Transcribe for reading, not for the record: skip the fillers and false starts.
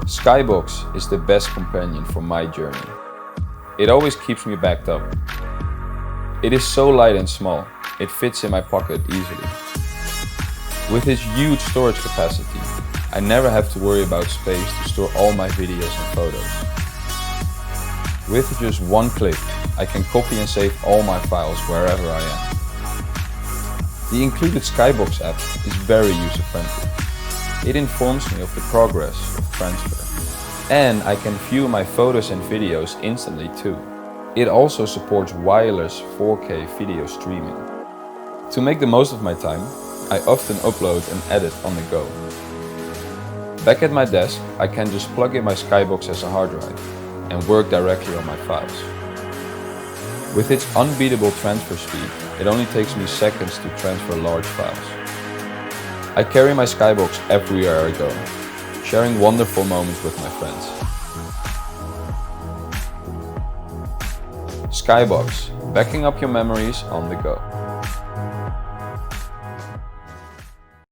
skyBOX is the best companion for my journey. It always keeps me backed up. It is so light and small, it fits in my pocket easily. With its huge storage capacity, I never have to worry about space to store all my videos and photos. With just one click, I can copy and save all my files wherever I am. The included skyBOX app is very user-friendly. It informs me of the progress of transfer. And I can view my photos and videos instantly too. It also supports wireless 4K video streaming. To make the most of my time, I often upload and edit on the go. Back at my desk, I can just plug in my skyBOX as a hard drive and work directly on my files. With its unbeatable transfer speed, it only takes me seconds to transfer large files. I carry my skyBOX everywhere I go, sharing wonderful moments with my friends. skyBOX, backing up your memories on the go.